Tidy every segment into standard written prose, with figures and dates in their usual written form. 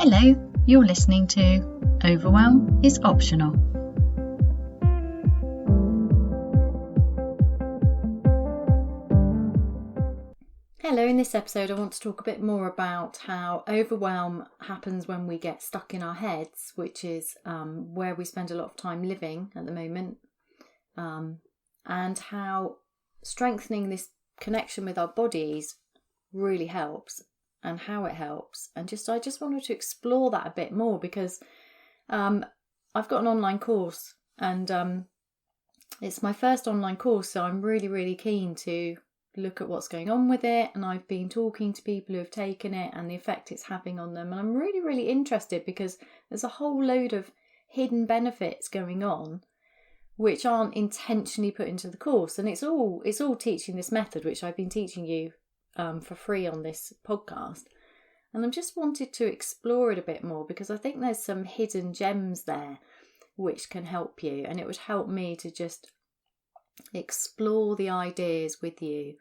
Hello, you're listening to Overwhelm is Optional. Hello, in this episode I want to talk a bit more about how overwhelm happens when we get stuck in our heads, which is where we spend a lot of time living at the moment, and how strengthening this connection with our bodies really helps, and how it helps. And I just wanted to explore that a bit more because I've got an online course, and it's my first online course, so I'm really keen to look at what's going on with it. And I've been talking to people who have taken it and the effect it's having on them, and I'm really interested because there's a whole load of hidden benefits going on which aren't intentionally put into the course. And it's all teaching this method which I've been teaching you for free on this podcast, and I've just wanted to explore it a bit more because I think there's some hidden gems there which can help you, and it would help me to just explore the ideas with you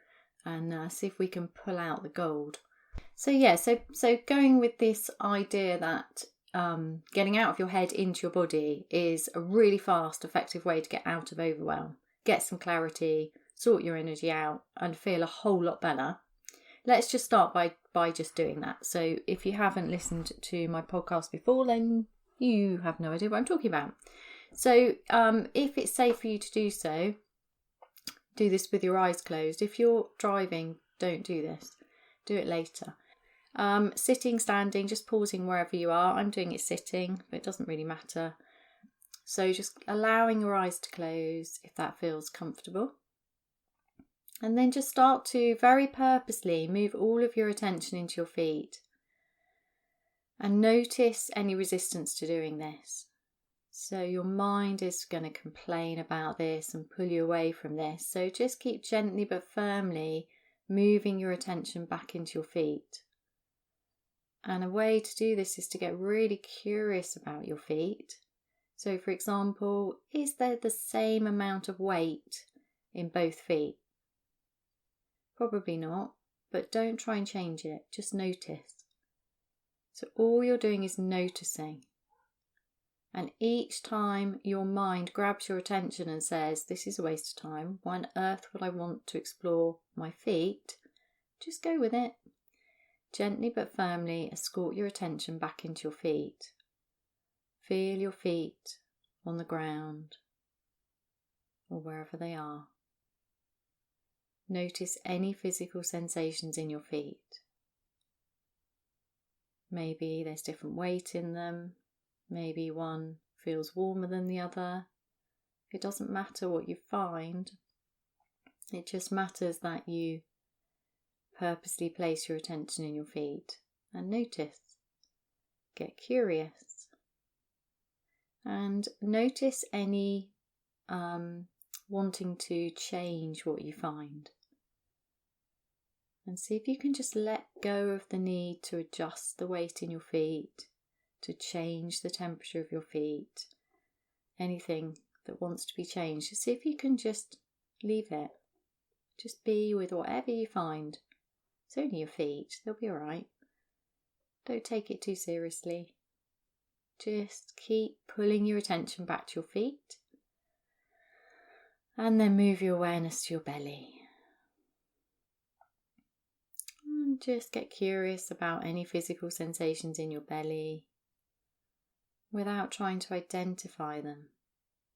and see if we can pull out the gold. So going with this idea that getting out of your head into your body is a really fast, effective way to get out of overwhelm, get some clarity, sort your energy out and feel a whole lot better. Let's just start by just doing that. So if you haven't listened to my podcast before, then you have no idea what I'm talking about. So if it's safe for you to do so, do this with your eyes closed. If you're driving, don't do this. Do it later. Sitting, standing, just pausing wherever you are. I'm doing it sitting, but it doesn't really matter. So just allowing your eyes to close if that feels comfortable. And then just start to very purposely move all of your attention into your feet. And notice any resistance to doing this. So your mind is going to complain about this and pull you away from this. So just keep gently but firmly moving your attention back into your feet. And a way to do this is to get really curious about your feet. So for example, is there the same amount of weight in both feet? Probably not, but don't try and change it. Just notice. So all you're doing is noticing. And each time your mind grabs your attention and says, this is a waste of time, why on earth would I want to explore my feet? Just go with it. Gently but firmly escort your attention back into your feet. Feel your feet on the ground or wherever they are. Notice any physical sensations in your feet. Maybe there's different weight in them. Maybe one feels warmer than the other. It doesn't matter what you find. It just matters that you purposely place your attention in your feet and notice. Get curious. And notice any wanting to change what you find. And see if you can just let go of the need to adjust the weight in your feet, to change the temperature of your feet, anything that wants to be changed. See if you can just leave it. Just be with whatever you find. It's only your feet, they'll be alright. Don't take it too seriously. Just keep pulling your attention back to your feet. And then move your awareness to your belly. And just get curious about any physical sensations in your belly, without trying to identify them.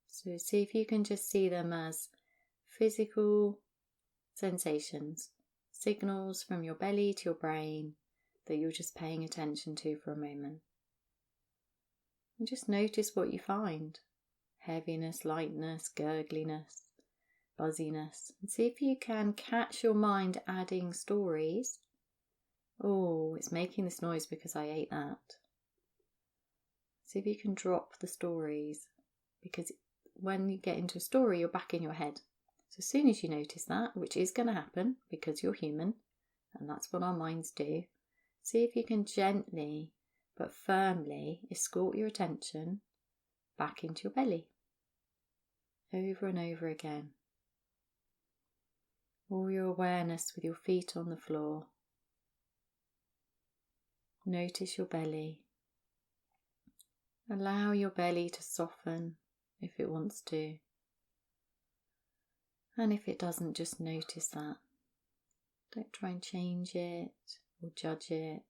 So see if you can just see them as physical sensations, signals from your belly to your brain that you're just paying attention to for a moment. And just notice what you find. Heaviness, lightness, gurgliness, buzziness. And see if you can catch your mind adding stories. Oh, it's making this noise because I ate that. See if you can drop the stories, because when you get into a story, you're back in your head. So as soon as you notice that, which is going to happen because you're human, and that's what our minds do, see if you can gently but firmly escort your attention back into your belly. Over and over again. All your awareness with your feet on the floor. Notice your belly. Allow your belly to soften if it wants to. And if it doesn't, just notice that. Don't try and change it or judge it.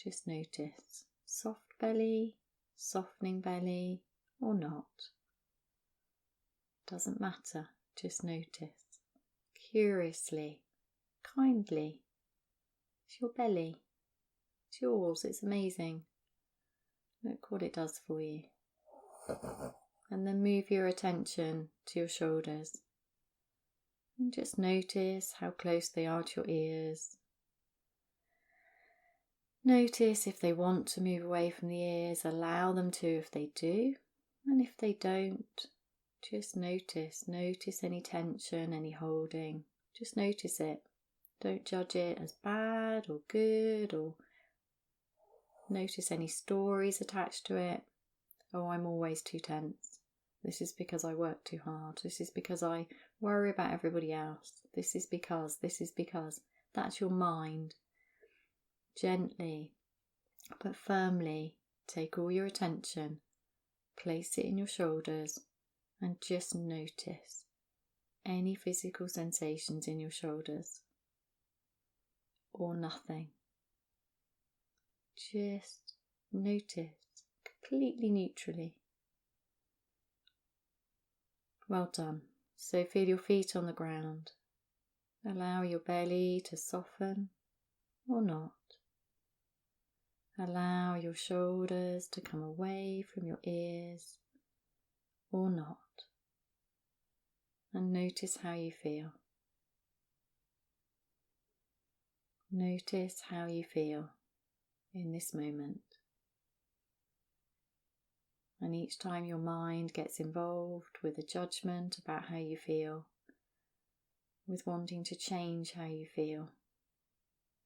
Just notice. Soft belly, softening belly, or not. Doesn't matter. Just notice. Curiously, kindly. It's your belly. It's yours. It's amazing. Look what it does for you. And then move your attention to your shoulders. And just notice how close they are to your ears. Notice if they want to move away from the ears. Allow them to if they do. And if they don't, just notice. Notice any tension, any holding. Just notice it. Don't judge it as bad or good, or notice any stories attached to it. Oh, I'm always too tense. This is because I work too hard. This is because I worry about everybody else. This is because. That's your mind. Gently but firmly take all your attention, place it in your shoulders, and just notice any physical sensations in your shoulders or nothing. Just notice completely neutrally. Well done. So feel your feet on the ground. Allow your belly to soften or not. Allow your shoulders to come away from your ears or not. And notice how you feel. Notice how you feel in this moment. And each time your mind gets involved with a judgment about how you feel, with wanting to change how you feel,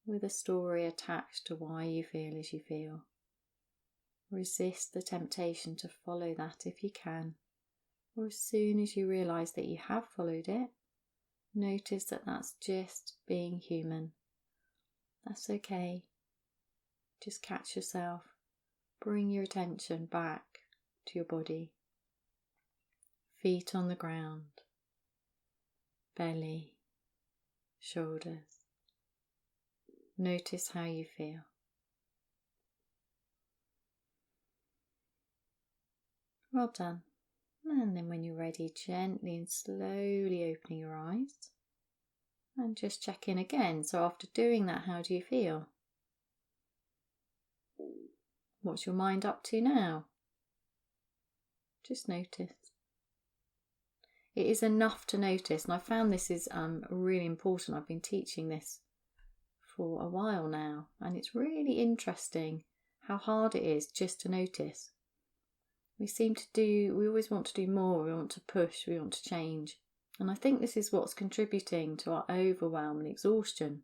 with a story attached to why you feel as you feel, resist the temptation to follow that if you can, or as soon as you realise that you have followed it, notice that that's just being human. That's okay. Just catch yourself. Bring your attention back to your body. Feet on the ground. Belly. Shoulders. Notice how you feel. Well done. And then when you're ready, gently and slowly opening your eyes. And just check in again. So after doing that, how do you feel? What's your mind up to now? Just notice. It is enough to notice, and I found this is really important. I've been teaching this for a while now, and it's really interesting how hard it is just to notice. We always want to do more, we want to push, we want to change. And I think this is what's contributing to our overwhelm and exhaustion.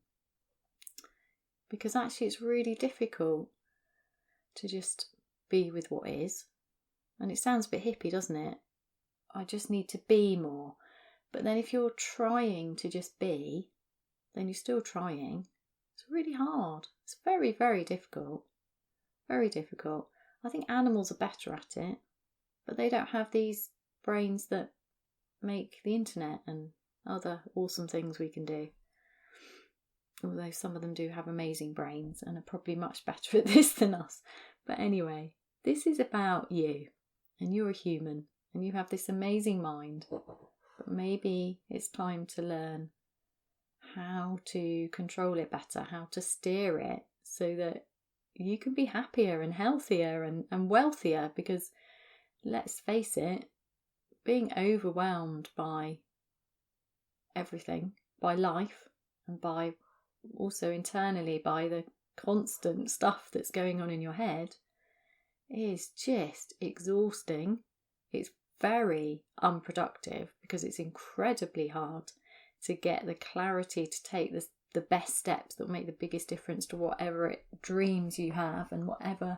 Because actually it's really difficult to just be with what is. And it sounds a bit hippie, doesn't it? I just need to be more. But then if you're trying to just be, then you're still trying. It's really hard. It's very, very difficult. Very difficult. I think animals are better at it, but they don't have these brains that make the internet and other awesome things we can do. Although some of them do have amazing brains and are probably much better at this than us. But anyway, this is about you, and you're a human, and you have this amazing mind. But maybe it's time to learn how to control it better, how to steer it so that you can be happier and healthier and wealthier. Because let's face it, being overwhelmed by everything, by life, and by also internally by the constant stuff that's going on in your head is just exhausting. It's very unproductive because it's incredibly hard to get the clarity to take the best steps that will make the biggest difference to whatever dreams you have and whatever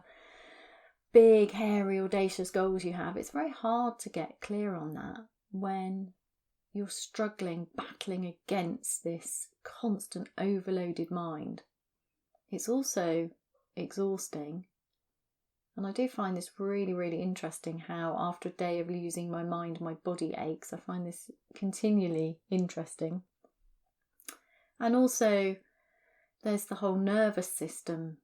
big, hairy, audacious goals you have. It's very hard to get clear on that when you're struggling, battling against this constant overloaded mind. It's also exhausting And I do find this really, really interesting, how after a day of losing my mind, my body aches. I find this continually interesting. And also there's the whole nervous system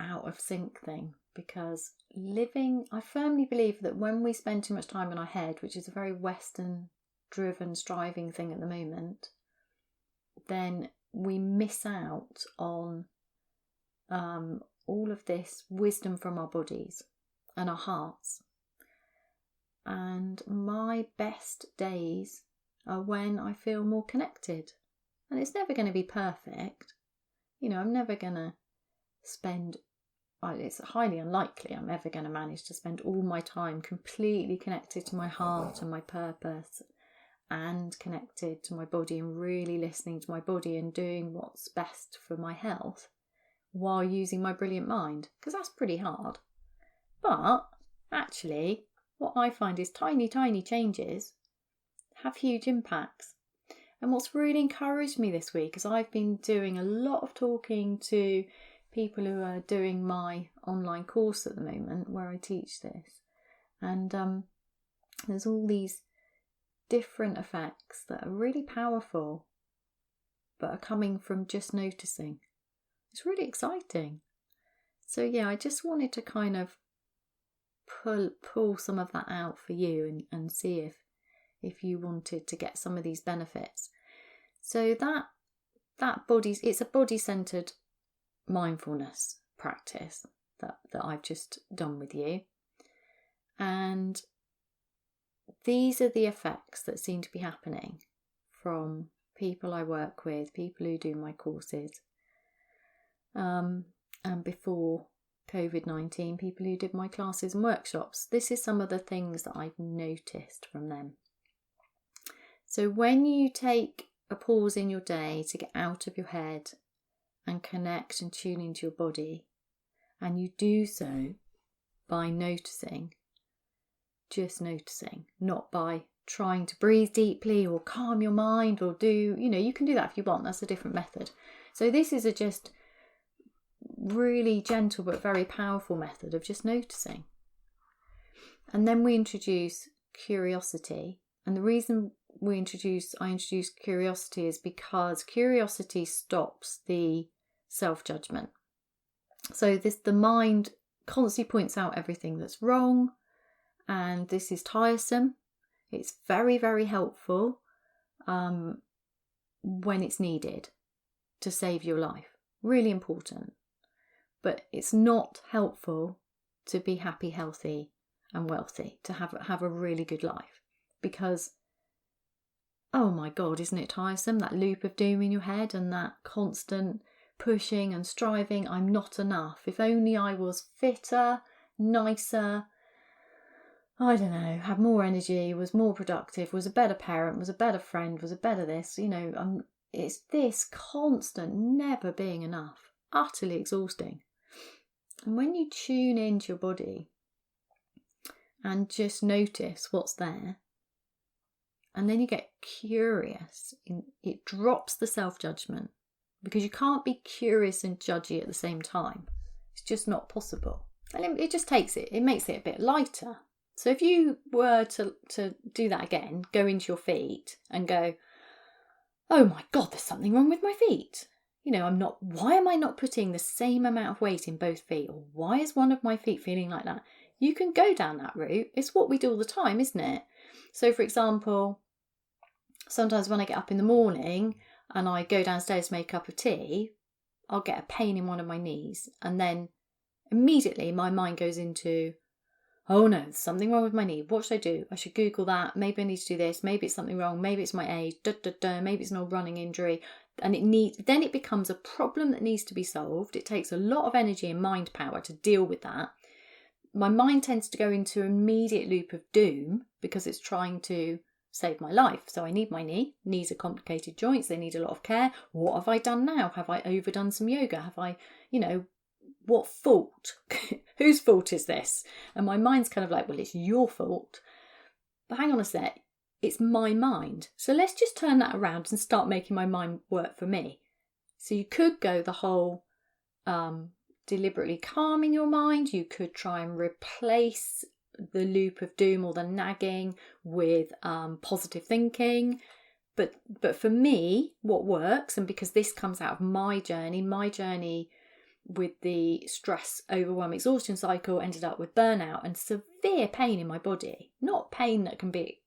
out of sync thing, because I firmly believe that when we spend too much time in our head, which is a very Western driven, striving thing at the moment, then we miss out on all of this wisdom from our bodies and our hearts. And my best days are when I feel more connected. And it's never going to be perfect. I'm never going to it's highly unlikely I'm ever going to manage to spend all my time completely connected to my heart and my purpose, and connected to my body and really listening to my body and doing what's best for my health while using my brilliant mind, because that's pretty hard. But actually, what I find is tiny, tiny changes have huge impacts. And what's really encouraged me this week is I've been doing a lot of talking to people who are doing my online course at the moment, where I teach this. And there's all these different effects that are really powerful, but are coming from just noticing. It's really exciting. So yeah, I just wanted to kind of pull some of that out for you and see if you wanted to get some of these benefits. So that it's a body-centered mindfulness practice that I've just done with you. And these are the effects that seem to be happening from people I work with, people who do my courses, and before COVID-19, people who did my classes and workshops. This is some of the things that I've noticed from them. So when you take a pause in your day to get out of your head and connect and tune into your body, and you do so by noticing, just noticing, not by trying to breathe deeply or calm your mind or you can do that if you want, that's a different method. So this is a just really gentle but very powerful method of just noticing. And then we introduce curiosity, and the reason I introduce curiosity is because curiosity stops the self-judgment. So the mind constantly points out everything that's wrong, and this is tiresome. It's very, very helpful when it's needed to save your life. Really important. But it's not helpful to be happy, healthy and wealthy, to have a really good life. Because, oh my God, isn't it tiresome? That loop of doom in your head and that constant pushing and striving. I'm not enough. If only I was fitter, nicer, I don't know, had more energy, was more productive, was a better parent, was a better friend, was a better this, it's this constant never being enough, utterly exhausting. And when you tune into your body and just notice what's there, and then you get curious, it drops the self-judgment, because you can't be curious and judgy at the same time. It's just not possible. And it just makes it a bit lighter. So if you were to do that again, go into your feet and go, oh my God, there's something wrong with my feet. Why am I not putting the same amount of weight in both feet? Or why is one of my feet feeling like that? You can go down that route. It's what we do all the time, isn't it? So for example, sometimes when I get up in the morning and I go downstairs to make a cup of tea, I'll get a pain in one of my knees. And then immediately my mind goes into, oh no, there's something wrong with my knee. What should I do? I should Google that. Maybe I need to do this. Maybe it's something wrong. Maybe it's my age. Maybe it's an old running injury. And then it becomes a problem that needs to be solved. It takes a lot of energy and mind power to deal with that. My mind tends to go into an immediate loop of doom because it's trying to save my life. So I need my knee. Knees are complicated joints. They need a lot of care. What have I done now? Have I overdone some yoga? Have I, what fault? Whose fault is this? And my mind's kind of like, well, it's your fault. But hang on a sec. It's my mind. So let's just turn that around and start making my mind work for me. So you could go the whole deliberately calming your mind. You could try and replace the loop of doom or the nagging with positive thinking. But for me, what works, and because this comes out of my journey with the stress, overwhelm, exhaustion cycle, ended up with burnout and severe pain in my body. Not pain that can be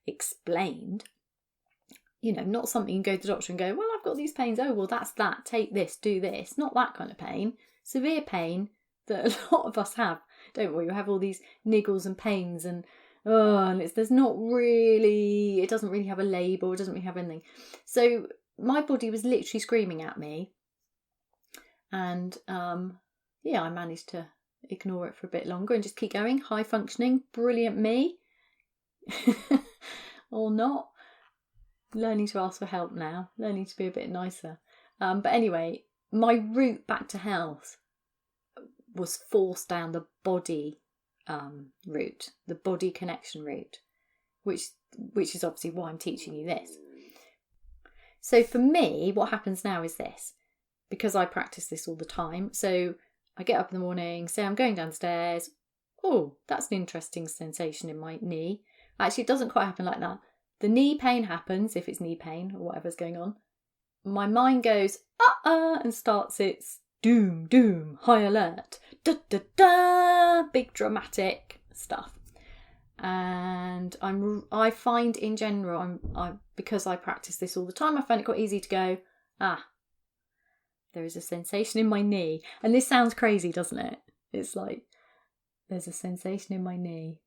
explained. Not something you can go to the doctor and go, well, I've got these pains. Oh, well, that's that. Take this, do this. Not that kind of pain. Severe pain that a lot of us have, don't we? We have all these niggles and pains and it doesn't really have a label. It doesn't really have anything. So my body was literally screaming at me. And I managed to ignore it for a bit longer and just keep going. High functioning, brilliant me. Or not. Learning to ask for help now, learning to be a bit nicer. But anyway, my route back to health was forced down the body route, the body connection route, which is obviously why I'm teaching you this. So for me, what happens now is this, because I practice this all the time. So I get up in the morning, say I'm going downstairs. Oh, that's an interesting sensation in my knee. Actually, it doesn't quite happen like that. The knee pain happens, if it's knee pain or whatever's going on. My mind goes, and starts its doom, high alert, da-da-da, big dramatic stuff. And I find in general, because I practice this all the time, I find it quite easy to go, there is a sensation in my knee. And this sounds crazy, doesn't it? It's like, there's a sensation in my knee.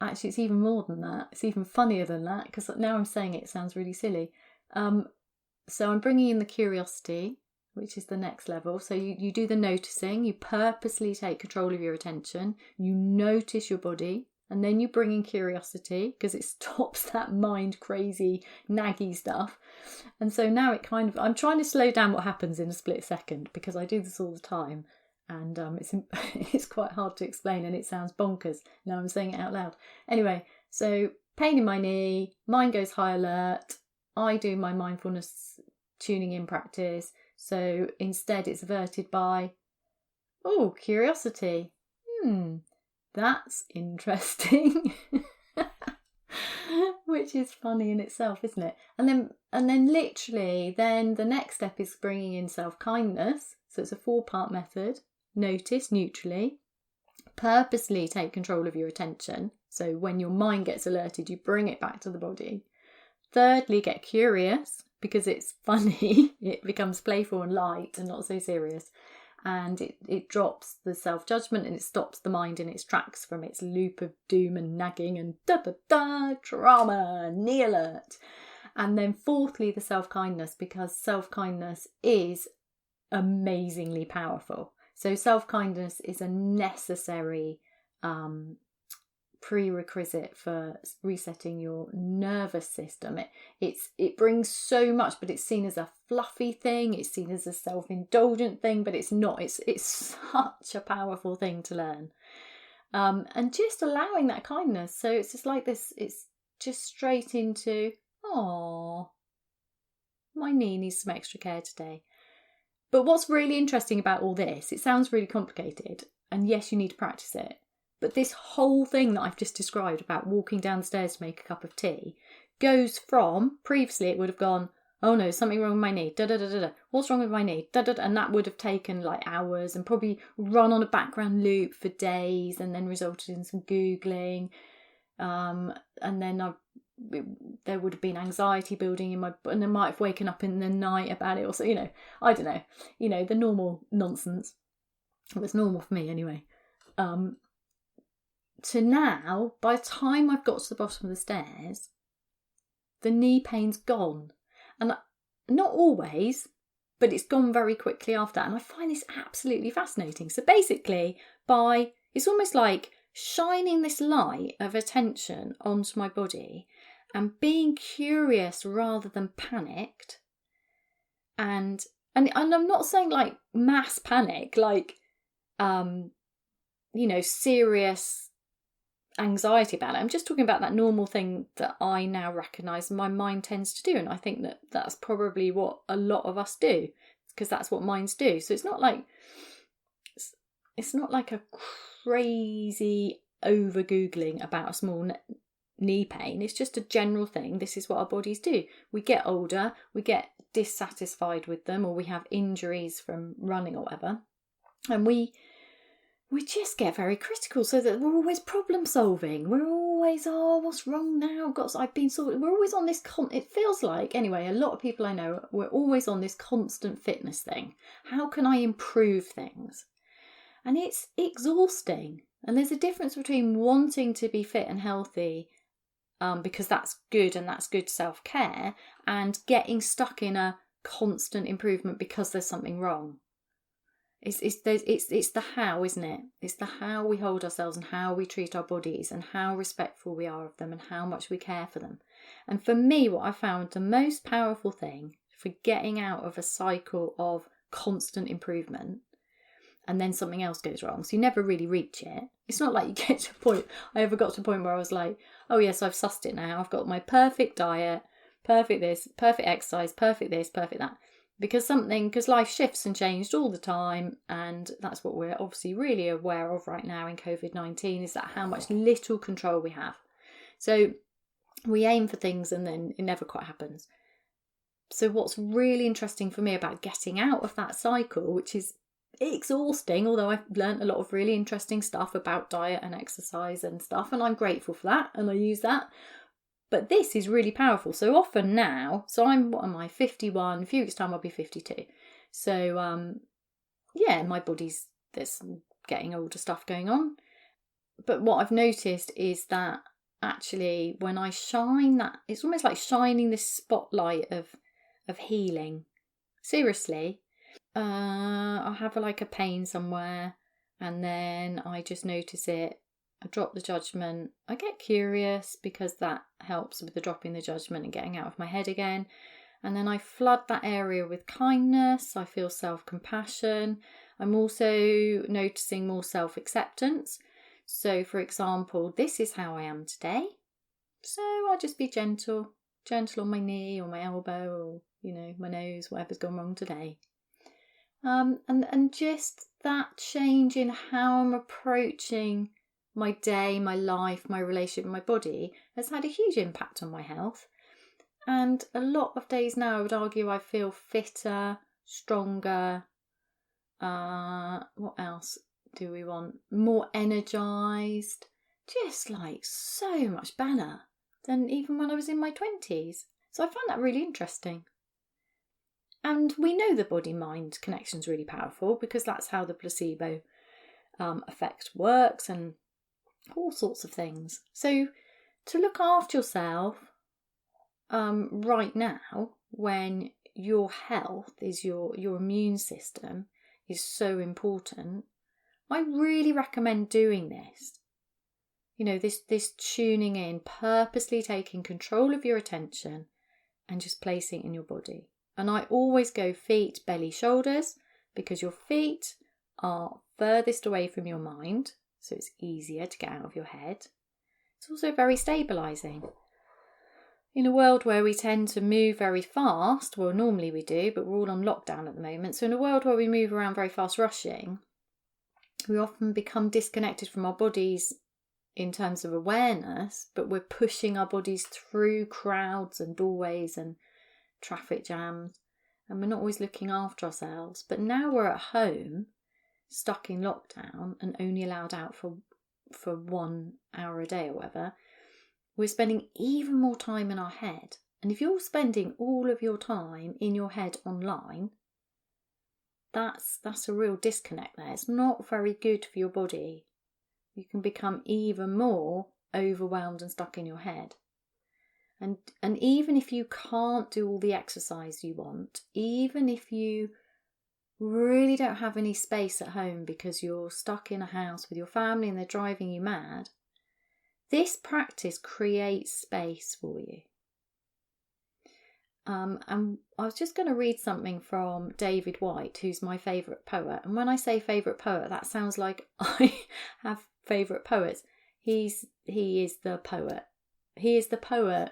Actually, it's even more than that. It's even funnier than that, because now I'm saying it sounds really silly. So I'm bringing in the curiosity, which is the next level. So you do the noticing. You purposely take control of your attention. You notice your body. And then you bring in curiosity, because it stops that mind crazy, naggy stuff. And so now I'm trying to slow down what happens in a split second, because I do this all the time. And it's quite hard to explain, and it sounds bonkers. Now I'm saying it out loud. Anyway, so pain in my knee, mind goes high alert. I do my mindfulness tuning in practice. So instead it's averted by, curiosity. That's interesting. Which is funny in itself, isn't it? And then literally, then the next step is bringing in self-kindness. So it's a 4-part method. Notice neutrally, purposely take control of your attention. So when your mind gets alerted, you bring it back to the body. Thirdly, get curious, because it's funny. It becomes playful and light and not so serious. And it drops the self-judgment, and it stops the mind in its tracks from its loop of doom and nagging and drama, knee alert. And then fourthly, the self-kindness, because self-kindness is amazingly powerful. So self-kindness is a necessary prerequisite for resetting your nervous system. It brings so much, but it's seen as a fluffy thing. It's seen as a self-indulgent thing, but it's not. It's such a powerful thing to learn. And just allowing that kindness. So it's just like this. It's just straight into, my knee needs some extra care today. But what's really interesting about all this, it sounds really complicated, and yes, you need to practice it, but this whole thing that I've just described about walking downstairs to make a cup of tea goes from, previously it would have gone, oh no, something wrong with my knee, da-da-da-da-da, what's wrong with my knee, da-da-da, and that would have taken like hours and probably run on a background loop for days and then resulted in some Googling, and then there would have been anxiety building in and I might have woken up in the night about it, or so, I don't know, the normal nonsense. It was normal for me anyway. To now, by the time I've got to the bottom of the stairs, the knee pain's gone. And not always, but it's gone very quickly after that. And I find this absolutely fascinating. So basically, it's almost like shining this light of attention onto my body and being curious rather than panicked. And I'm not saying like mass panic, like, serious anxiety about it. I'm just talking about that normal thing that I now recognise my mind tends to do. And I think that that's probably what a lot of us do, because that's what minds do. So it's not like it's not like a crazy over Googling about a small knee pain. It's just a general thing. This is what our bodies do. We get older, we get dissatisfied with them, or we have injuries from running or whatever. And we just get very critical, so that we're always problem solving. We're always, what's wrong now? I've been sorted. We're always on this, it feels like, anyway, a lot of people I know, we're always on this constant fitness thing. How can I improve things? And it's exhausting. And there's a difference between wanting to be fit and healthy, because that's good and that's good self-care, and getting stuck in a constant improvement because there's something wrong. It's the how, isn't it? It's the how we hold ourselves and how we treat our bodies and how respectful we are of them and how much we care for them. And for me, what I found the most powerful thing for getting out of a cycle of constant improvement, and then something else goes wrong, so you never really reach it. It's not like you get to a point, I ever got to a point where I was like, oh yes, I've sussed it now. I've got my perfect diet, perfect this, perfect exercise, perfect this, perfect that. Because life shifts and changed all the time, and that's what we're obviously really aware of right now in COVID-19, is that how much little control we have. So we aim for things and then it never quite happens. So what's really interesting for me about getting out of that cycle, which is exhausting, although I've learned a lot of really interesting stuff about diet and exercise and stuff, and I'm grateful for that and I use that. But this is really powerful. So often now, so what am I, 51, a few weeks time I'll be 52. So my there's some getting older stuff going on. But what I've noticed is that actually when I shine that, it's almost like shining this spotlight of healing. Seriously, I'll have a pain somewhere and then I just notice it. I drop the judgment. I get curious because that helps with the dropping the judgment and getting out of my head again. And then I flood that area with kindness. I feel self-compassion. I'm also noticing more self-acceptance. So, for example, this is how I am today. So I'll just be gentle on my knee or my elbow or, my nose, whatever's gone wrong today. And just that change in how I'm approaching my day, my life, my relationship with my body has had a huge impact on my health. And a lot of days now, I would argue, I feel fitter, stronger. What else do we want? More energised. Just so much better than even when I was in my 20s. So I found that really interesting. And we know the body-mind connection is really powerful because that's how the placebo effect works and all sorts of things. So to look after yourself right now, when your health is your immune system is so important, I really recommend doing this. This tuning in, purposely taking control of your attention and just placing it in your body. And I always go feet, belly, shoulders, because your feet are furthest away from your mind, so it's easier to get out of your head. It's also very stabilising. In a world where we tend to move very fast, well, normally we do, but we're all on lockdown at the moment. So in a world where we move around very fast rushing, we often become disconnected from our bodies in terms of awareness, but we're pushing our bodies through crowds and doorways and traffic jams, and we're not always looking after ourselves. But now we're at home, stuck in lockdown and only allowed out for 1 hour a day or whatever, we're spending even more time in our head. And if you're spending all of your time in your head online, that's a real disconnect there. It's not very good for your body. You can become even more overwhelmed and stuck in your head. And even if you can't do all the exercise you want, even if you really don't have any space at home because you're stuck in a house with your family and they're driving you mad, this practice creates space for you. And I was just going to read something from David Whyte, who's my favourite poet. And when I say favourite poet, that sounds like I have favourite poets. He is the poet. He is the poet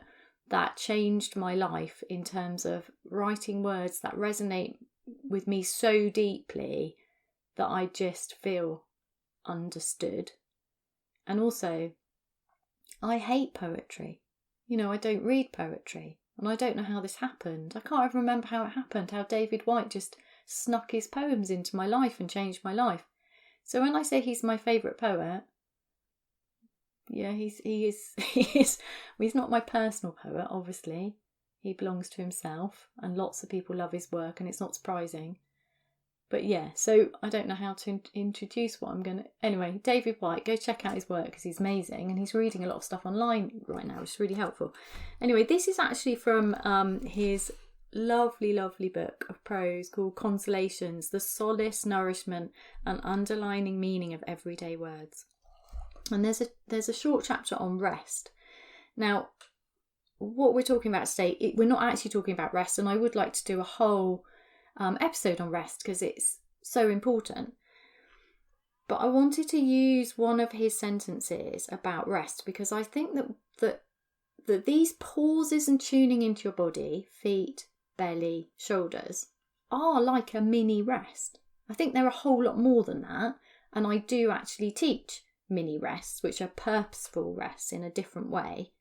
that changed my life in terms of writing words that resonate with me so deeply that I just feel understood. And also, I hate poetry. I don't read poetry, and I don't know how this happened. I can't even remember how it happened, how David Whyte just snuck his poems into my life and changed my life. So when I say he's my favourite poet, yeah, he is. Well, he's not my personal poet, obviously. He belongs to himself, and lots of people love his work, and it's not surprising. But yeah, so I don't know how to introduce what I'm going to... Anyway, David Whyte, go check out his work because he's amazing, and he's reading a lot of stuff online right now, which is really helpful. Anyway, this is actually from his lovely, lovely book of prose called Consolations, the Solace, Nourishment and Underlining Meaning of Everyday Words. And there's a short chapter on rest. Now, what we're talking about today, we're not actually talking about rest, and I would like to do a whole episode on rest because it's so important. But I wanted to use one of his sentences about rest because I think that these pauses and tuning into your body, feet, belly, shoulders, are like a mini rest. I think they're a whole lot more than that, and I do actually teach mini rests, which are purposeful rests in a different way.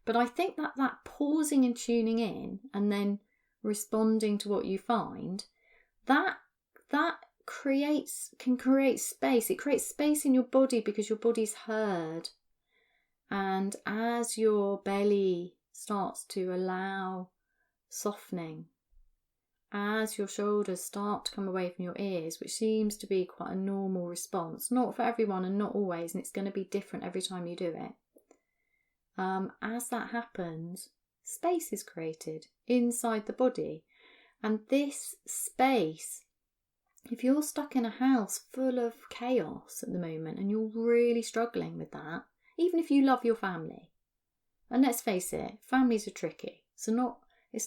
But I think that pausing and tuning in and then responding to what you find, that can create space. It creates space in your body because your body's heard. And as your belly starts to allow softening, as your shoulders start to come away from your ears, which seems to be quite a normal response, not for everyone and not always, and it's going to be different every time you do it. As that happens, space is created inside the body. And this space, if you're stuck in a house full of chaos at the moment and you're really struggling with that, even if you love your family, and let's face it, families are tricky. It's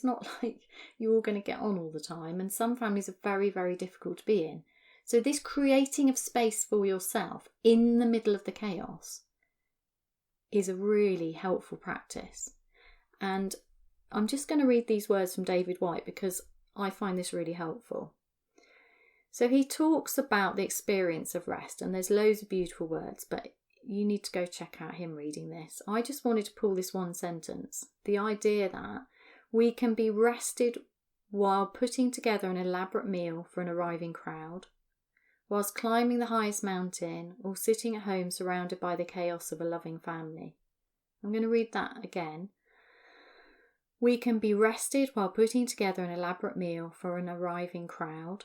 not like you're all going to get on all the time, and some families are very, very difficult to be in. So this creating of space for yourself in the middle of the chaos is a really helpful practice. And I'm just going to read these words from David Whyte because I find this really helpful. So he talks about the experience of rest, and there's loads of beautiful words, but you need to go check out him reading this. I just wanted to pull this one sentence, the idea that we can be rested while putting together an elaborate meal for an arriving crowd, whilst climbing the highest mountain, or sitting at home surrounded by the chaos of a loving family. I'm going to read that again. We can be rested while putting together an elaborate meal for an arriving crowd.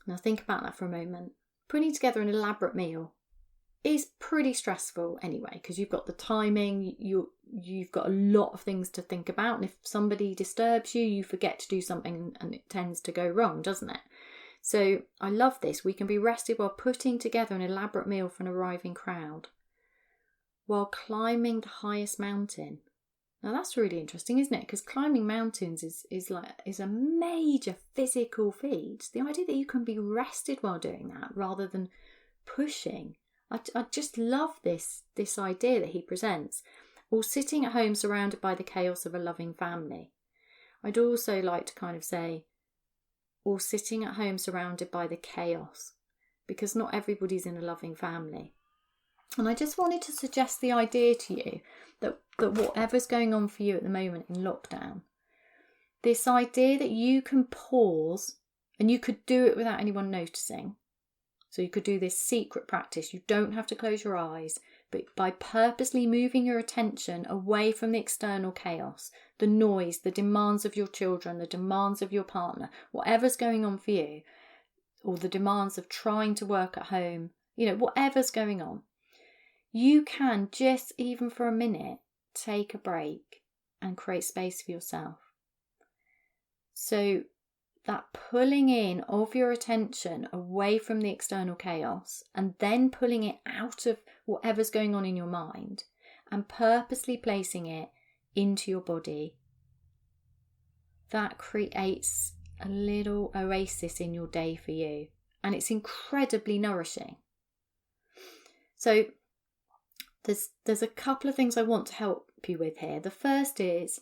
Now think about that for a moment. Putting together an elaborate meal is pretty stressful anyway, because you've got the timing, you've got a lot of things to think about, and if somebody disturbs you, you forget to do something and it tends to go wrong, doesn't it? So I love this. We can be rested while putting together an elaborate meal for an arriving crowd, while climbing the highest mountain. Now that's really interesting, isn't it? Because climbing mountains is a major physical feat. The idea that you can be rested while doing that rather than pushing. I just love this idea that he presents. Or sitting at home surrounded by the chaos of a loving family. I'd also like to kind of say, or sitting at home surrounded by the chaos, because not everybody's in a loving family. And I just wanted to suggest the idea to you that whatever's going on for you at the moment in lockdown, this idea that you can pause, and you could do it without anyone noticing. So you could do this secret practice. You don't have to close your eyes, but by purposely moving your attention away from the external chaos, the noise, the demands of your children, the demands of your partner, whatever's going on for you, or the demands of trying to work at home, whatever's going on, you can just, even for a minute, take a break and create space for yourself. So that pulling in of your attention away from the external chaos and then pulling it out of whatever's going on in your mind and purposely placing it into your body, that creates a little oasis in your day for you, and it's incredibly nourishing. So there's a couple of things I want to help you with here. The first is,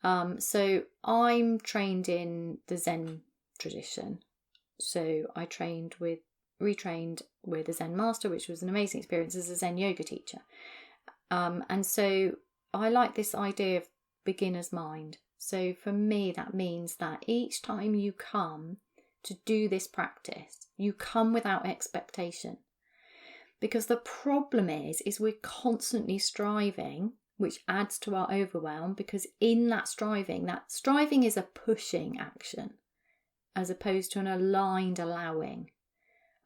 so I'm trained in the Zen tradition. So I trained with retrained with a Zen master, which was an amazing experience as a Zen yoga teacher. And so I like this idea of beginner's mind. So for me, that means that each time you come to do this practice, you come without expectation. Because the problem is we're constantly striving, which adds to our overwhelm, because in that striving is a pushing action as opposed to an aligned allowing,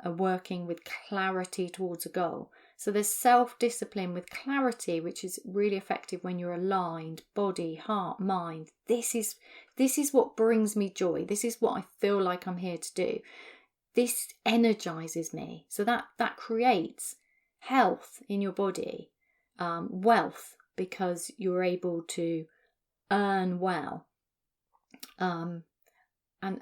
a working with clarity towards a goal. So there's self-discipline with clarity, which is really effective when you're aligned, body, heart, mind. This is what brings me joy. This is what I feel like I'm here to do. This energizes me. So that creates health in your body, wealth, because you're able to earn well, and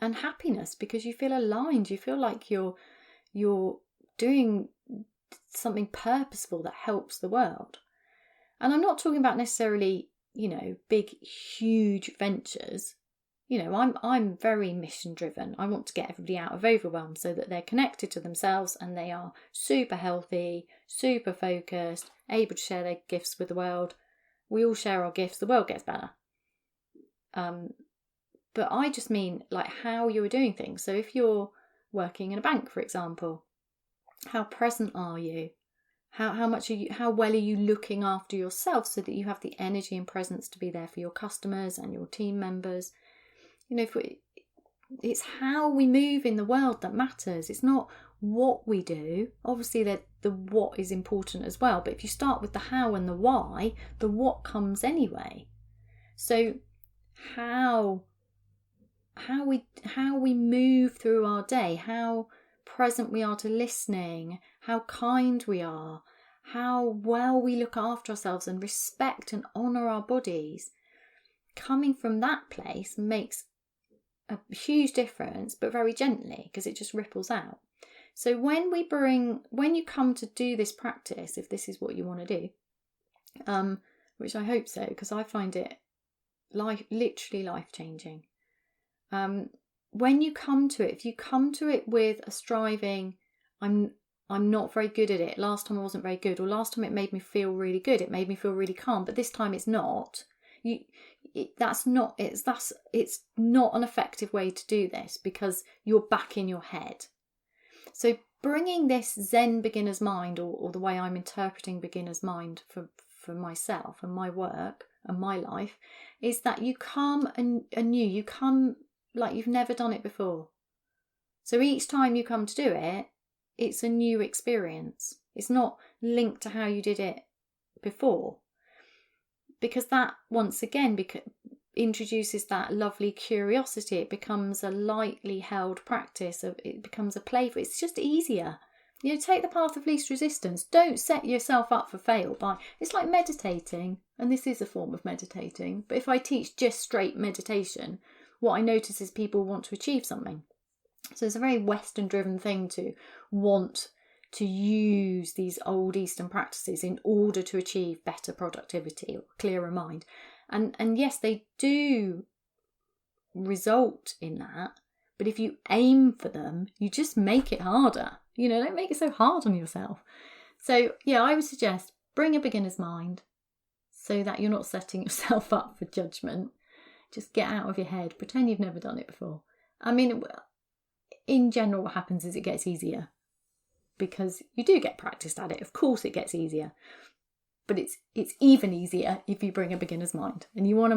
happiness because you feel aligned. You feel like you're doing something purposeful that helps the world. And I'm not talking about necessarily, big, huge ventures. I'm very mission driven. I want to get everybody out of overwhelm so that they're connected to themselves and they are super healthy, super focused, able to share their gifts with the world. We all share our gifts, the world gets better. But I just mean like how you're doing things. So if you're working in a bank, for example, how present are you? How much are you? How well are you looking after yourself so that you have the energy and presence to be there for your customers and your team members? It's how we move in the world that matters. It's not what we do. Obviously, the what is important as well. But if you start with the how and the why, the what comes anyway. So how we move through our day, how present we are to listening, how kind we are, how well we look after ourselves and respect and honour our bodies. Coming from that place makes a huge difference, but very gently, because it just ripples out. So when you come to do this practice, if this is what you want to do, which I hope so, because I find it literally life-changing. When you come to it, if you come to it with a striving, I'm not very good at it. Last time I wasn't very good, or last time it made me feel really good. It made me feel really calm, but this time it's not. It's not an effective way to do this because you're back in your head. So bringing this Zen beginner's mind, or the way I'm interpreting beginner's mind for myself and my work and my life, is that you come anew. You come like you've never done it before. So each time you come to do it, it's a new experience. It's not linked to how you did it before. Because that, once again, introduces that lovely curiosity. It becomes a lightly held practice. It becomes a playful. It's just easier. Take the path of least resistance. Don't set yourself up for fail. It's like meditating, and this is a form of meditating. But if I teach just straight meditation, what I notice is people want to achieve something. So it's a very Western-driven thing to want to use these old Eastern practices in order to achieve better productivity or clearer mind. And yes, they do result in that. But if you aim for them, you just make it harder. Don't make it so hard on yourself. So yeah, I would suggest bring a beginner's mind so that you're not setting yourself up for judgment. Just get out of your head. Pretend you've never done it before. I mean, in general, what happens is it gets easier because you do get practiced at it. Of course, it gets easier, but it's even easier if you bring a beginner's mind. And I want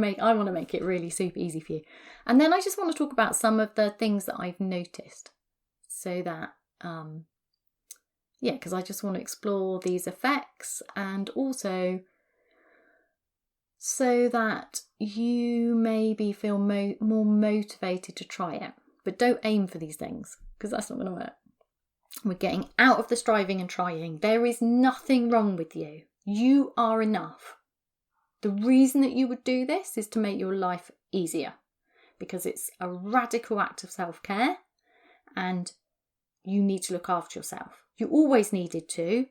to make it really super easy for you. And then I just want to talk about some of the things that I've noticed, so that because I just want to explore these effects, and also so that you maybe feel more motivated to try it. But don't aim for these things, because that's not going to work. We're getting out of the striving and trying. There is nothing wrong with you. You are enough. The reason that you would do this is to make your life easier, because it's a radical act of self-care, and you need to look after yourself. You always needed to,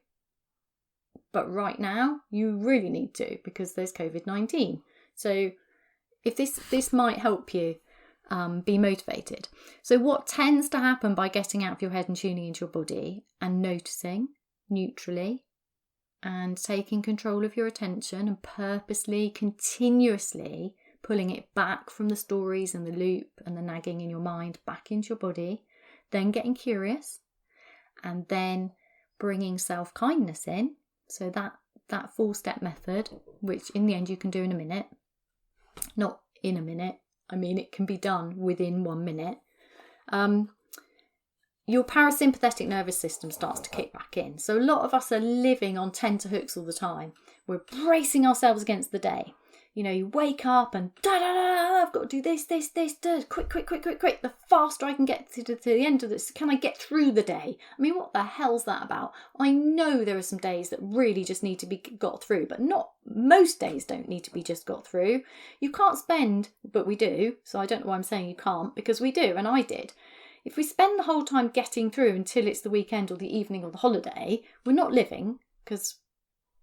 but right now you really need to, because there's COVID-19. So if this might help you, be motivated. So what tends to happen by getting out of your head and tuning into your body and noticing neutrally and taking control of your attention and purposely, continuously pulling it back from the stories and the loop and the nagging in your mind back into your body, then getting curious, and then bringing self-kindness in. So that 4-step method, which in the end you can do in a minute, not in a minute, I mean it can be done within 1 minute. Your parasympathetic nervous system starts to kick back in. So a lot of us are living on tenterhooks all the time. We're bracing ourselves against the day. You know, you wake up and I've got to do this, quick. The faster I can get to the end of this, can I get through the day? I mean, what the hell's that about? I know there are some days that really just need to be got through, but not most days don't need to be just got through. You can't spend, but we do. So I don't know why I'm saying you can't, because we do, and I did. If we spend the whole time getting through until it's the weekend or the evening or the holiday, we're not living, because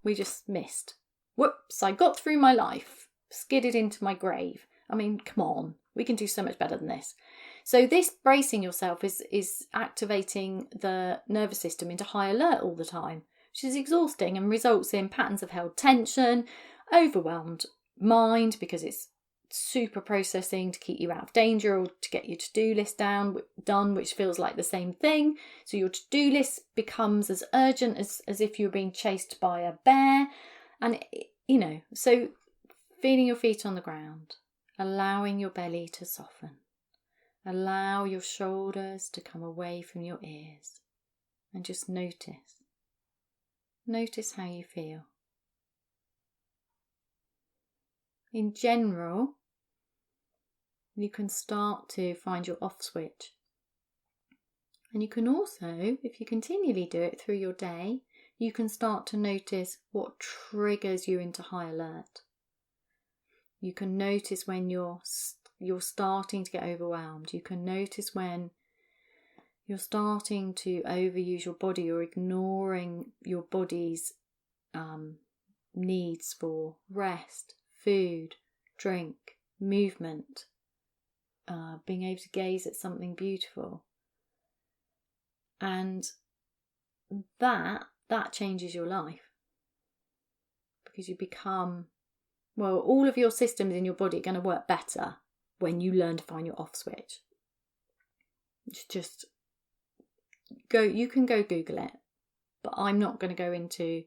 we just missed. Whoops, I got through my life, skidded into my grave. I mean, come on, we can do so much better than this. So this bracing yourself is activating the nervous system into high alert all the time, which is exhausting and results in patterns of held tension, overwhelmed mind because it's super processing to keep you out of danger or to get your to-do list done, which feels like the same thing. So your to-do list becomes as urgent as if you were being chased by a bear. And, you know, so feeling your feet on the ground, allowing your belly to soften, allow your shoulders to come away from your ears, and just notice how you feel. In general, you can start to find your off switch. And you can also, if you continually do it through your day, you can start to notice what triggers you into high alert. You can notice when you're starting to get overwhelmed. You can notice when you're starting to overuse your body or ignoring your body's needs for rest, food, drink, movement, being able to gaze at something beautiful. And that changes your life, because you become, well, all of your systems in your body are going to work better when you learn to find your off switch. Just go, you can go Google it, but I'm not going to go into.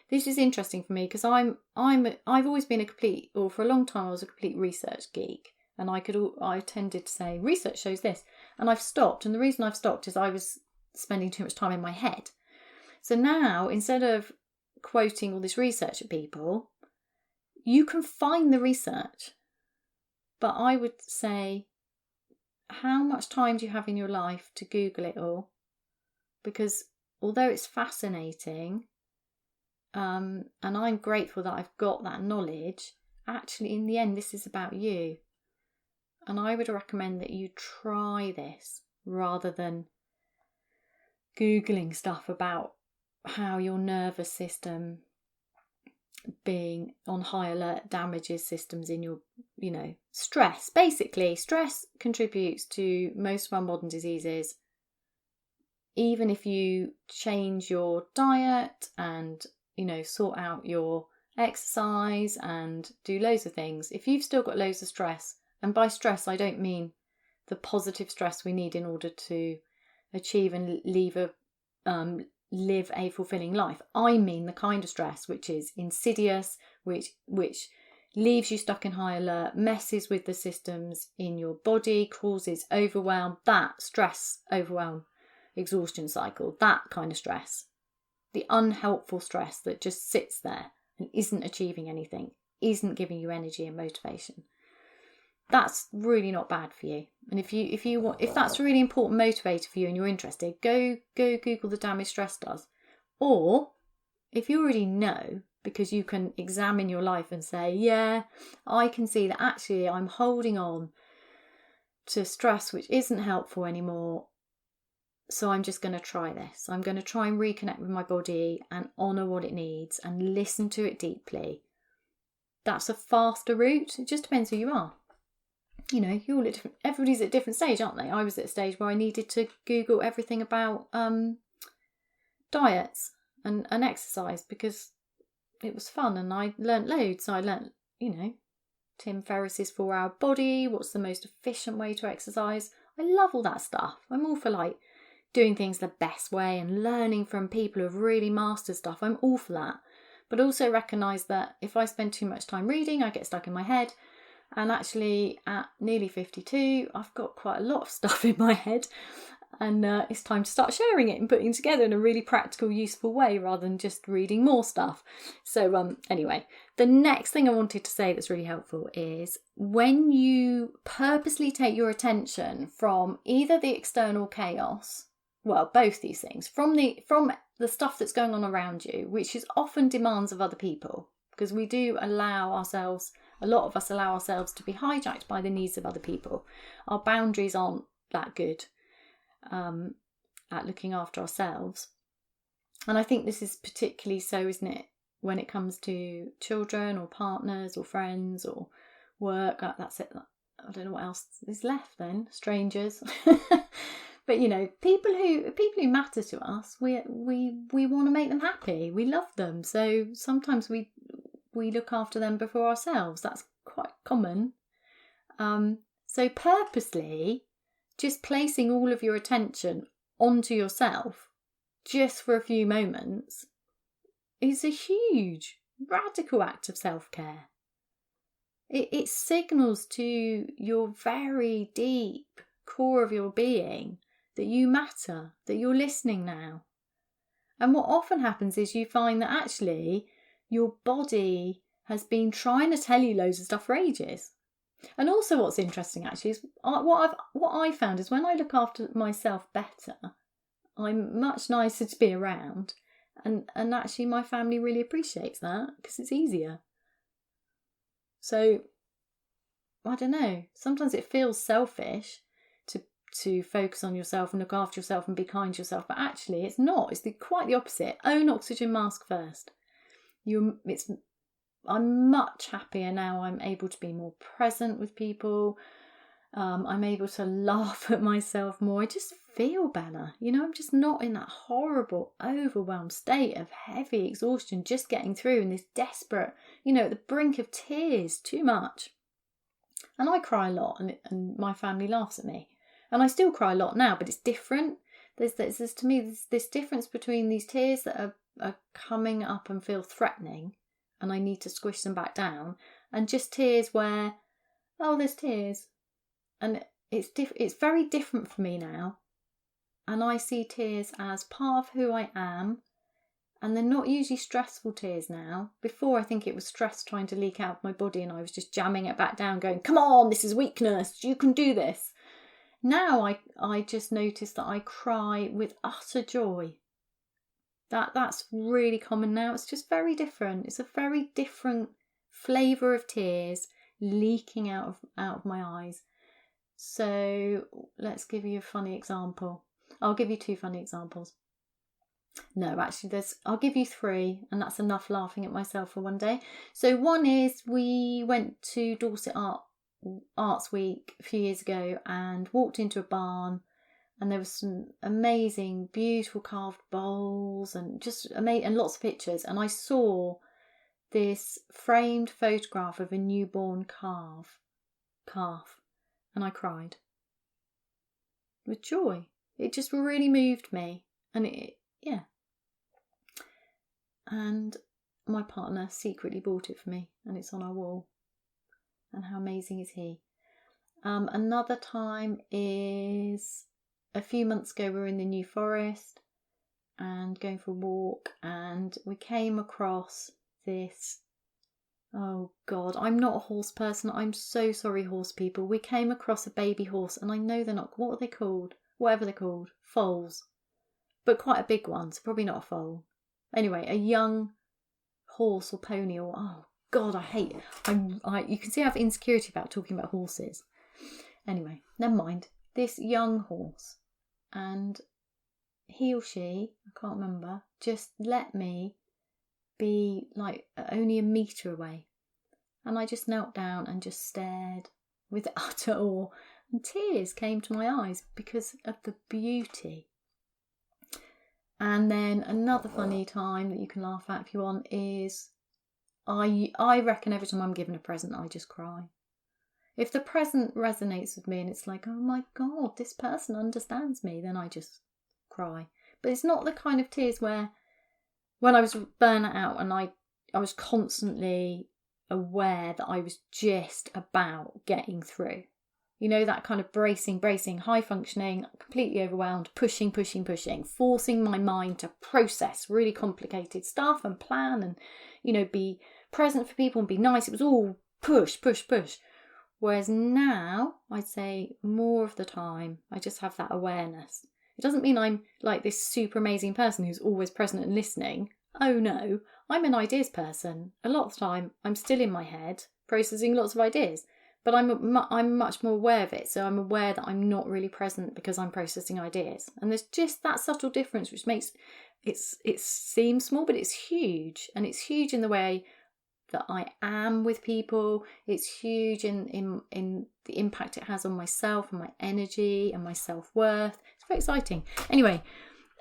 This is interesting for me because I've always been for a long time I was a complete research geek, and I tended to say research shows this, and I've stopped. And the reason I've stopped is I was spending too much time in my head. So now, instead of quoting all this research at people, you can find the research. But I would say, how much time do you have in your life to Google it all? Because although it's fascinating, and I'm grateful that I've got that knowledge, actually in the end this is about you. And I would recommend that you try this rather than Googling stuff about how your nervous system being on high alert damages systems in your, stress. Basically, stress contributes to most of our modern diseases. Even if you change your diet and, sort out your exercise and do loads of things, if you've still got loads of stress, and by stress I don't mean the positive stress we need in order to achieve and live a fulfilling life. I mean the kind of stress which is insidious, which leaves you stuck in high alert, messes with the systems in your body, causes overwhelm, that stress, overwhelm, exhaustion cycle, that kind of stress. The unhelpful stress that just sits there and isn't achieving anything, isn't giving you energy and motivation. That's really not bad for you. And if that's a really important motivator for you and you're interested, go Google the damage stress does. Or if you already know, because you can examine your life and say, yeah, I can see that actually I'm holding on to stress which isn't helpful anymore. So I'm just going to try this. I'm going to try and reconnect with my body and honour what it needs and listen to it deeply. That's a faster route. It just depends who you are. you know, everybody's at a different stage, aren't they? I was at a stage where I needed to Google everything about diets and exercise because it was fun, and I learnt loads. I learnt, you know, Tim Ferriss's 4-Hour Body, what's the most efficient way to exercise. I love all that stuff. I'm all for like doing things the best way and learning from people who have really mastered stuff. I'm all for that. But also recognise that if I spend too much time reading, I get stuck in my head. And actually, at nearly 52, I've got quite a lot of stuff in my head. And it's time to start sharing it and putting it together in a really practical, useful way rather than just reading more stuff. So anyway, the next thing I wanted to say that's really helpful is when you purposely take your attention from either the external chaos, well, both these things, from the stuff that's going on around you, which is often demands of other people, because we do allow ourselves, a lot of us allow ourselves to be hijacked by the needs of other people. Our boundaries aren't that good at looking after ourselves. And I think this is particularly so, isn't it, when it comes to children or partners or friends or work. That's it. I don't know what else is left then. Strangers. But you know, people who matter to us, we want to make them happy. We love them. So sometimes we look after them before ourselves. That's quite common. So purposely just placing all of your attention onto yourself just for a few moments is a huge, radical act of self-care. It signals to your very deep core of your being that you matter, that you're listening now. And what often happens is you find that actually your body has been trying to tell you loads of stuff for ages. And also what's interesting actually is what I found is when I look after myself better, I'm much nicer to be around. And actually my family really appreciates that because it's easier. So, I don't know, sometimes it feels selfish to focus on yourself and look after yourself and be kind to yourself, but actually it's not. It's quite the opposite. Own oxygen mask first. I'm much happier now. I'm able to be more present with people. I'm able to laugh at myself more. I just feel better. You know, I'm just not in that horrible, overwhelmed state of heavy exhaustion, just getting through in this desperate, you know, at the brink of tears, too much. And I cry a lot and my family laughs at me. And I still cry a lot now, but it's different. There's to me, this difference between these tears that are coming up and feel threatening and I need to squish them back down, and just tears where, oh, there's tears. And it's very different for me now. And I see tears as part of who I am. And they're not usually stressful tears now. Before, I think it was stress trying to leak out of my body and I was just jamming it back down going, come on, this is weakness. You can do this. Now I just notice that I cry with utter joy. That's really common now. It's just very different. It's a very different flavour of tears leaking out of my eyes. So let's give you a funny example. I'll give you 2 funny examples. No, actually I'll give you 3 and that's enough laughing at myself for one day. So one is we went to Dorset Arts Week a few years ago and walked into a barn. And there was some amazing, beautiful carved bowls and just amazing, and lots of pictures. And I saw this framed photograph of a newborn calf, and I cried with joy. It just really moved me, and yeah. And my partner secretly bought it for me, and it's on our wall. And how amazing is he? Another time is a few months ago. We were in the New Forest and going for a walk, and we came across this, oh God, I'm not a horse person. I'm so sorry, horse people. We came across a baby horse, and I know they're not, what are they called? Whatever they're called, foals, but quite a big one, so probably not a foal. Anyway, a young horse or pony, or oh God, I hate it. You can see I have insecurity about talking about horses. Anyway, never mind. This young horse, and he or she, I can't remember, just let me be like only a metre away. And I just knelt down and just stared with utter awe, and tears came to my eyes because of the beauty. And then another funny time that you can laugh at if you want is I reckon every time I'm given a present, I just cry. If the present resonates with me and it's like, oh my God, this person understands me, then I just cry. But it's not the kind of tears where when I was burnt out and I was constantly aware that I was just about getting through. You know, that kind of bracing, high functioning, completely overwhelmed, pushing, forcing my mind to process really complicated stuff and plan and, you know, be present for people and be nice. It was all push. Whereas now, I'd say more of the time, I just have that awareness. It doesn't mean I'm like this super amazing person who's always present and listening. Oh no, I'm an ideas person. A lot of the time, I'm still in my head, processing lots of ideas. But I'm much more aware of it. So I'm aware that I'm not really present because I'm processing ideas. And there's just that subtle difference which makes it seem small, but it's huge. And it's huge in the way that I am with people. It's huge in the impact it has on myself and my energy and my self-worth. It's very exciting. Anyway,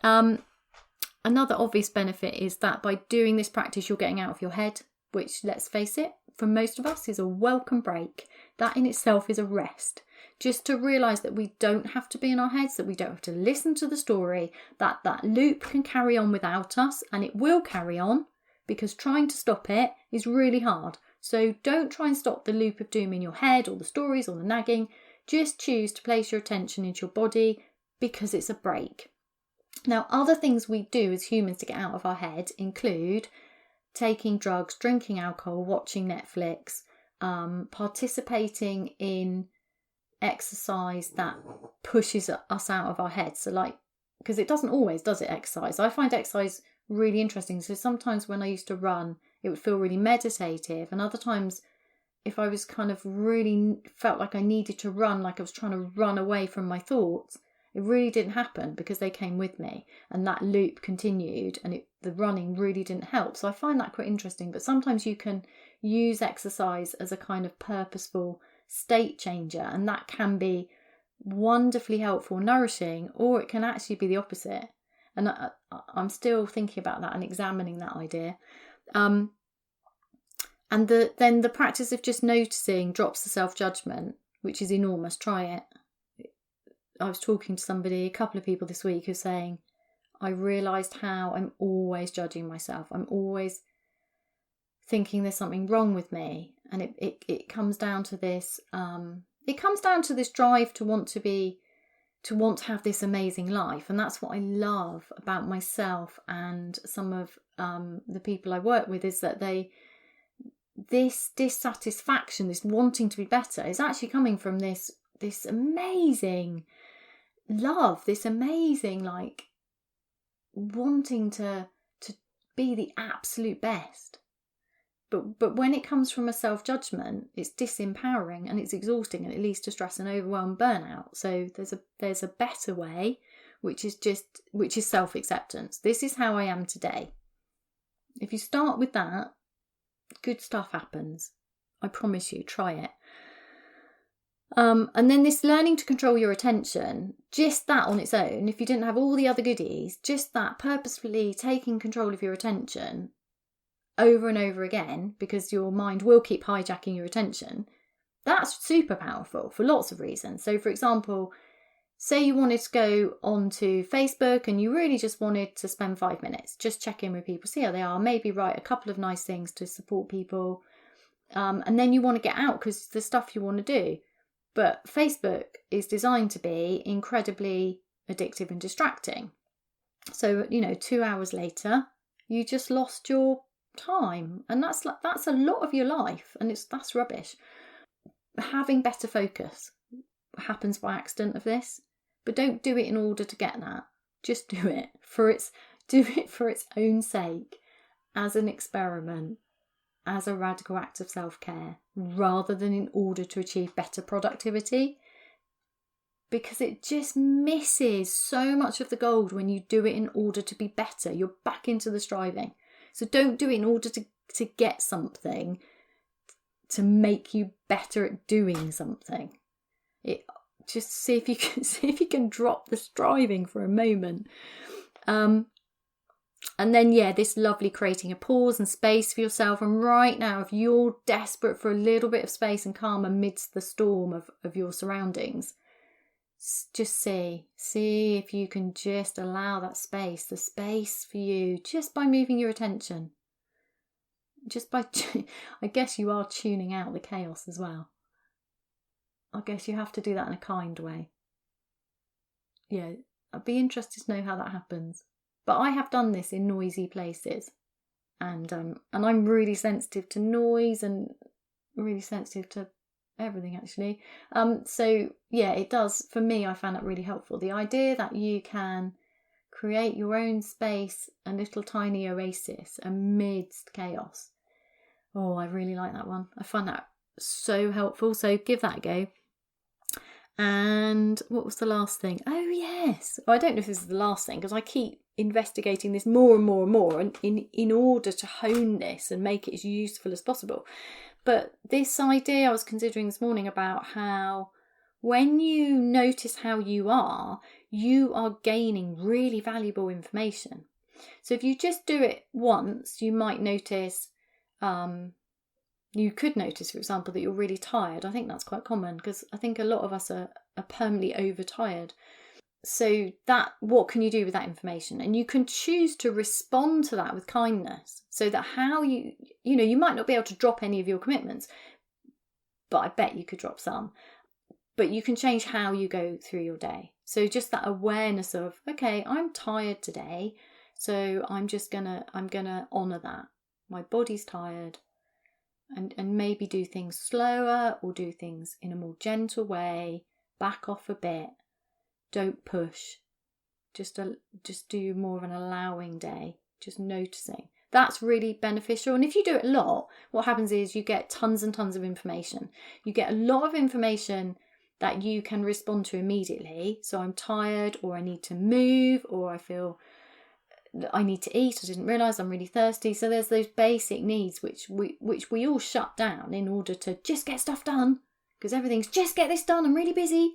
another obvious benefit is that by doing this practice, you're getting out of your head, which, let's face it, for most of us is a welcome break. That in itself is a rest. Just to realise that we don't have to be in our heads, that we don't have to listen to the story, that loop can carry on without us, and it will carry on, because trying to stop it is really hard. So don't try and stop the loop of doom in your head or the stories or the nagging. Just choose to place your attention into your body because it's a break. Now, other things we do as humans to get out of our head include taking drugs, drinking alcohol, watching Netflix, participating in exercise that pushes us out of our heads. So like, because it doesn't always, does it, exercise? I find exercise really interesting. So sometimes when I used to run, it would feel really meditative. And other times, if I was kind of really felt like I needed to run, like I was trying to run away from my thoughts, it really didn't happen because they came with me and that loop continued and the running really didn't help. So I find that quite interesting. But sometimes you can use exercise as a kind of purposeful state changer, and that can be wonderfully helpful, nourishing, or it can actually be the opposite. And I'm still thinking about that and examining that idea. And then the practice of just noticing drops the self-judgment, which is enormous. Try it. I was talking to somebody, a couple of people this week, who were saying, I realised how I'm always judging myself. I'm always thinking there's something wrong with me. And it comes down to this, drive to want to have this amazing life. And that's what I love about myself and some of the people I work with, is that this dissatisfaction, this wanting to be better, is actually coming from this amazing love, this amazing like wanting to be the absolute best. But when it comes from a self-judgment, it's disempowering and it's exhausting, and it leads to stress and overwhelm, burnout. So there's a better way, which is self-acceptance. This is how I am today. If you start with that, good stuff happens. I promise you, try it. And then this learning to control your attention, just that on its own, if you didn't have all the other goodies, just that purposefully taking control of your attention over and over again, because your mind will keep hijacking your attention, that's super powerful for lots of reasons. So for example, say you wanted to go onto Facebook and you really just wanted to spend 5 minutes, just check in with people, see how they are, maybe write a couple of nice things to support people, and then you want to get out because the stuff you want to do. But Facebook is designed to be incredibly addictive and distracting. So, 2 hours later, you just lost your time, and that's a lot of your life, and that's rubbish. Having better focus happens by accident of this, but don't do it in order to get that. Just do it for its own sake, as an experiment, as a radical act of self-care, rather than in order to achieve better productivity, because it just misses so much of the gold when you do it in order to be better. You're back into the striving. So don't do it in order to get something. to make you better at doing something. Just see if you can drop the striving for a moment. And then, this lovely creating a pause and space for yourself. And right now, if you're desperate for a little bit of space and calm amidst the storm of your surroundings, just see if you can just allow that space, the space for you, just by moving your attention. Just by, I guess you are tuning out the chaos as well. I guess you have to do that in a kind way. Yeah, I'd be interested to know how that happens. But I have done this in noisy places, and I'm really sensitive to noise and really sensitive to everything, actually. So yeah, it does, for me, I found that really helpful. The idea that you can create your own space, a little tiny oasis amidst chaos. Oh, I really like that one. I find that so helpful. So give that a go. And what was the last thing? Oh, yes. I don't know if this is the last thing, because I keep investigating this more and more and more, and in order to hone this and make it as useful as possible. But this idea I was considering this morning about how when you notice how you are gaining really valuable information. So if you just do it once, you might notice, you could notice, for example, that you're really tired. I think that's quite common, because I think a lot of us are permanently overtired. So what can you do with that information? And you can choose to respond to that with kindness, so that how you might not be able to drop any of your commitments, but I bet you could drop some. But you can change how you go through your day. So just that awareness of, okay, I'm tired today, so I'm gonna honour that. My body's tired. And maybe do things slower, or do things in a more gentle way, back off a bit, don't push, just do more of an allowing day, just noticing. That's really beneficial. And if you do it a lot, what happens is you get tons and tons of information. You get a lot of information that you can respond to immediately. So I'm tired, or I need to move, or I feel I need to eat, I didn't realise I'm really thirsty. So there's those basic needs which we all shut down in order to just get stuff done, because everything's just get this done, I'm really busy.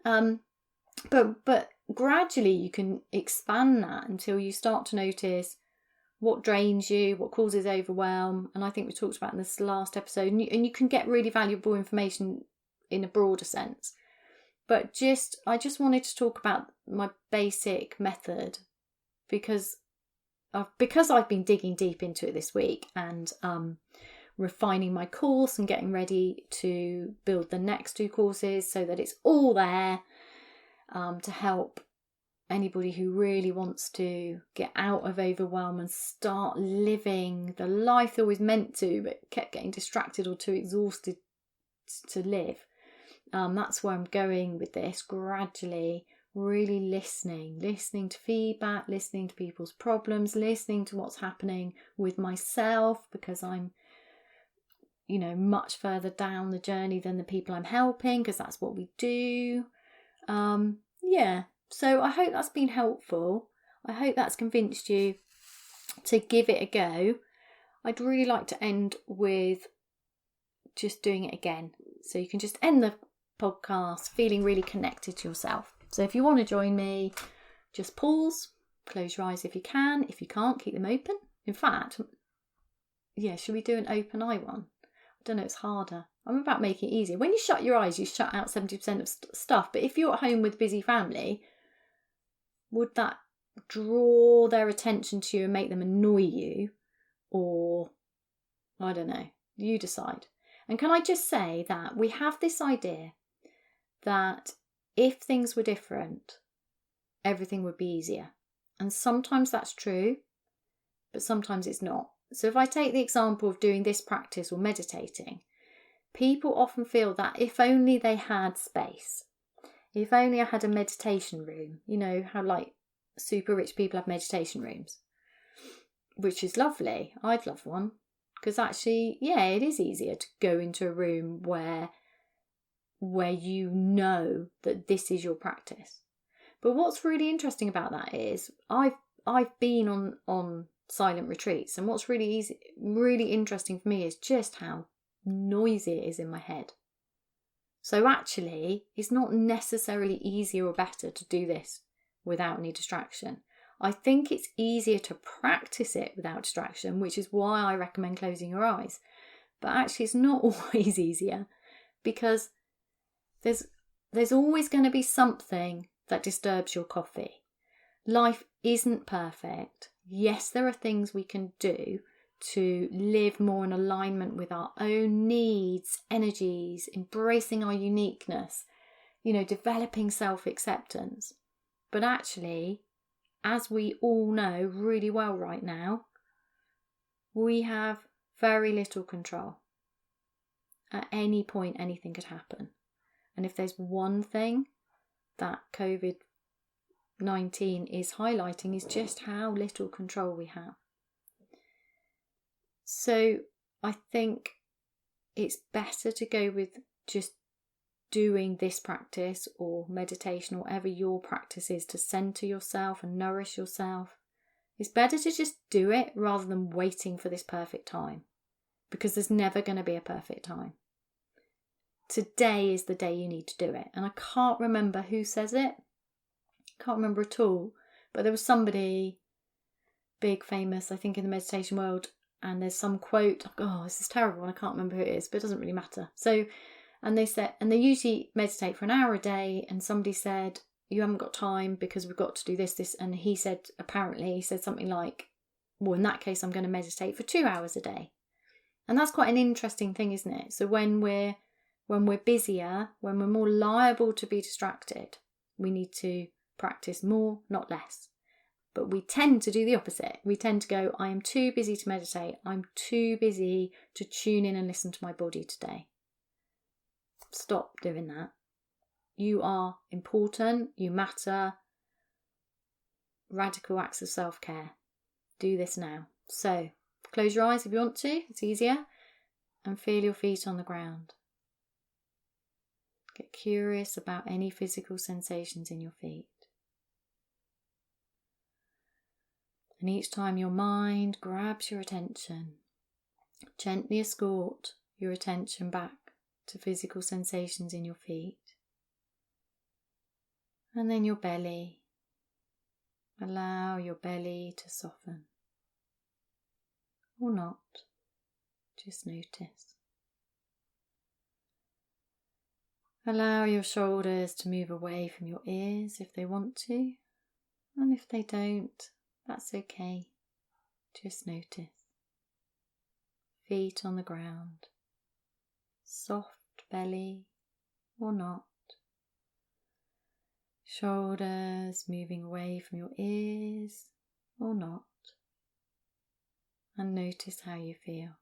But gradually you can expand that until you start to notice what drains you, what causes overwhelm. And I think we talked about in this last episode, and you can get really valuable information in a broader sense. But I just wanted to talk about my basic method, because I've been digging deep into it this week, and refining my course and getting ready to build the next 2 courses so that it's all there to help anybody who really wants to get out of overwhelm and start living the life they always meant to, but kept getting distracted or too exhausted to live. That's where I'm going with this, gradually. Really listening to feedback, listening to people's problems, listening to what's happening with myself, because I'm, much further down the journey than the people I'm helping, because that's what we do. So I hope that's been helpful. I hope that's convinced you to give it a go. I'd really like to end with just doing it again, so you can just end the podcast feeling really connected to yourself. So if you want to join me, just pause, close your eyes if you can. If you can't, keep them open. In fact, should we do an open eye one? I don't know, it's harder. I'm about making it easier. When you shut your eyes, you shut out 70% of stuff. But if you're at home with a busy family, would that draw their attention to you and make them annoy you? Or, I don't know, you decide. And can I just say that we have this idea that if things were different, everything would be easier. And sometimes that's true, but sometimes it's not. So if I take the example of doing this practice or meditating, people often feel that if only they had space, if only I had a meditation room, how like super rich people have meditation rooms, which is lovely. I'd love one, because actually, it is easier to go into a room where you know that this is your practice. But what's really interesting about that is I've been on silent retreats, and what's really interesting for me is just how noisy it is in my head. So actually, it's not necessarily easier or better to do this without any distraction. I think it's easier to practice it without distraction, which is why I recommend closing your eyes. But actually, it's not always easier, because there's always going to be something that disturbs your coffee. Life isn't perfect. Yes, there are things we can do to live more in alignment with our own needs, energies, embracing our uniqueness, developing self-acceptance. But actually, as we all know really well right now, we have very little control. At any point, anything could happen. And if there's one thing that COVID-19 is highlighting, is just how little control we have. So I think it's better to go with just doing this practice or meditation, or whatever your practice is, to center yourself and nourish yourself. It's better to just do it rather than waiting for this perfect time, because there's never going to be a perfect time. Today is the day you need to do it. And I can't remember who says it. Can't remember at all. But there was somebody big, famous, I think, in the meditation world. And there's some quote. Oh, this is terrible. And I can't remember who it is, but it doesn't really matter. So, and they said, and they usually meditate for an hour a day. And somebody said, you haven't got time because we've got to do this. And he said, apparently, he said something like, well, in that case, I'm going to meditate for 2 hours a day. And that's quite an interesting thing, isn't it? So when we're busier, when we're more liable to be distracted, we need to practice more, not less. But we tend to do the opposite. We tend to go, I am too busy to meditate. I'm too busy to tune in and listen to my body today. Stop doing that. You are important. You matter. Radical acts of self-care. Do this now. So close your eyes if you want to. It's easier. And feel your feet on the ground. Get curious about any physical sensations in your feet. And each time your mind grabs your attention, gently escort your attention back to physical sensations in your feet. And then your belly. Allow your belly to soften. Or not. Just notice. Allow your shoulders to move away from your ears if they want to. And if they don't, that's okay. Just notice. Feet on the ground. Soft belly or not. Shoulders moving away from your ears or not. And notice how you feel.